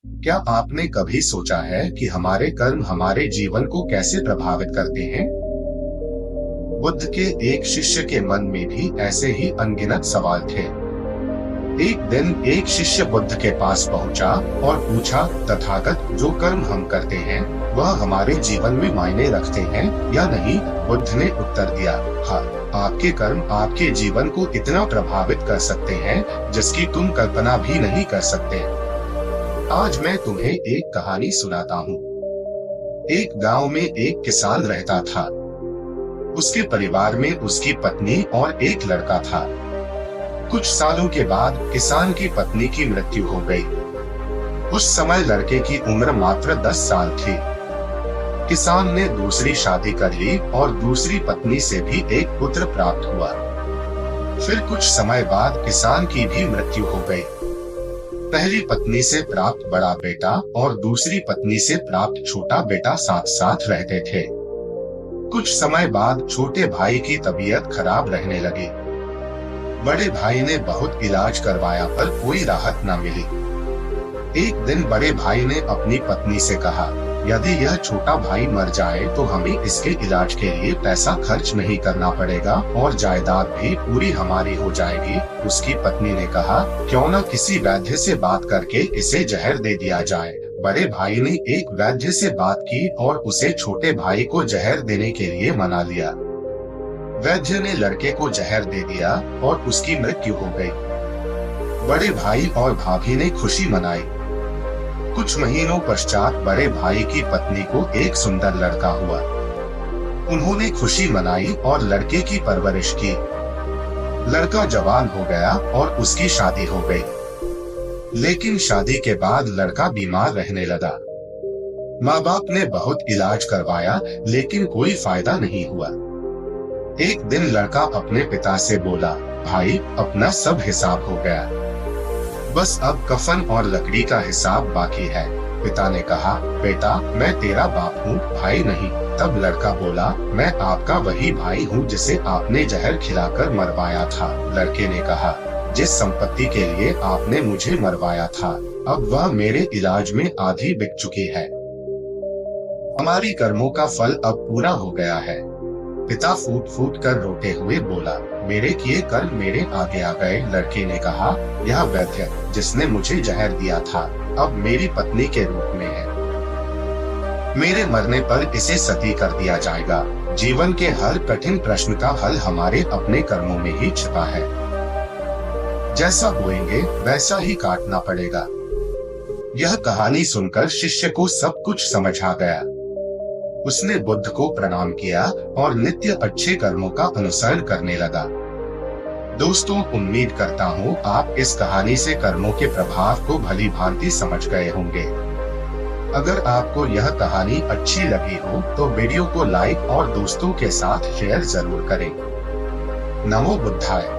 क्या आपने कभी सोचा है कि हमारे कर्म हमारे जीवन को कैसे प्रभावित करते हैं? बुद्ध के एक शिष्य के मन में भी ऐसे ही अनगिनत सवाल थे। एक दिन एक शिष्य बुद्ध के पास पहुंचा और पूछा, तथागत, जो कर्म हम करते हैं वह हमारे जीवन में मायने रखते हैं या नहीं? बुद्ध ने उत्तर दिया, हाँ, आपके कर्म आपके जीवन को इतना प्रभावित कर सकते हैं जिसकी तुम कल्पना भी नहीं कर सकते। आज मैं तुम्हें एक कहानी सुनाता हूँ। एक गांव में एक किसान रहता था। उसके परिवार में उसकी पत्नी और एक लड़का था। कुछ सालों के बाद किसान की पत्नी की मृत्यु हो गई। उस समय लड़के की उम्र मात्र 10 साल थी। किसान ने दूसरी शादी कर ली और दूसरी पत्नी से भी एक पुत्र प्राप्त हुआ। फिर कुछ समय बाद किसान की भी मृत्यु हो गई। पहली पत्नी से प्राप्त बड़ा बेटा और दूसरी पत्नी से प्राप्त छोटा बेटा साथ साथ रहते थे। कुछ समय बाद छोटे भाई की तबीयत खराब रहने लगी। बड़े भाई ने बहुत इलाज करवाया पर कोई राहत न मिली। एक दिन बड़े भाई ने अपनी पत्नी से कहा, यदि यह छोटा भाई मर जाए तो हमें इसके इलाज के लिए पैसा खर्च नहीं करना पड़ेगा और जायदाद भी पूरी हमारी हो जाएगी। उसकी पत्नी ने कहा, क्यों न किसी वैद्य से बात करके इसे जहर दे दिया जाए। बड़े भाई ने एक वैद्य से बात की और उसे छोटे भाई को जहर देने के लिए मना लिया। वैद्य ने लड़के को जहर दे दिया और उसकी मृत्यु हो गई। बड़े भाई और भाभी ने खुशी मनाई। कुछ महीनों पश्चात बड़े भाई की पत्नी को एक सुंदर लड़का हुआ। उन्होंने खुशी मनाई और लड़के की परवरिश की। लड़का जवान हो गया और उसकी शादी हो गई। लेकिन शादी के बाद लड़का बीमार रहने लगा। माँ बाप ने बहुत इलाज करवाया लेकिन कोई फायदा नहीं हुआ। एक दिन लड़का अपने पिता से बोला, भाई, अपना सब हिसाब हो गया, बस अब कफन और लकड़ी का हिसाब बाकी है। पिता ने कहा, बेटा, मैं तेरा बाप हूँ, भाई नहीं। तब लड़का बोला, मैं आपका वही भाई हूँ जिसे आपने जहर खिलाकर मरवाया था। लड़के ने कहा, जिस संपत्ति के लिए आपने मुझे मरवाया था अब वह मेरे इलाज में आधी बिक चुकी है। हमारी कर्मों का फल अब पूरा हो गया है। पिता फूट फूट कर रोते हुए बोला, मेरे किए कर्म मेरे आगे आ गए। लड़के ने कहा, यह वैद्य जिसने मुझे जहर दिया था अब मेरी पत्नी के रूप में है। मेरे मरने पर इसे सती कर दिया जाएगा। जीवन के हर कठिन प्रश्न का हल हमारे अपने कर्मों में ही छिपा है। जैसा बोएंगे वैसा ही काटना पड़ेगा। यह कहानी सुनकर शिष्य को सब कुछ समझ आ गया। उसने बुद्ध को प्रणाम किया और नित्य अच्छे कर्मों का अनुसरण करने लगा। दोस्तों, उम्मीद करता हूँ आप इस कहानी से कर्मों के प्रभाव को भली भांति समझ गए होंगे। अगर आपको यह कहानी अच्छी लगी हो तो वीडियो को लाइक और दोस्तों के साथ शेयर जरूर करें। नमो बुद्धाय।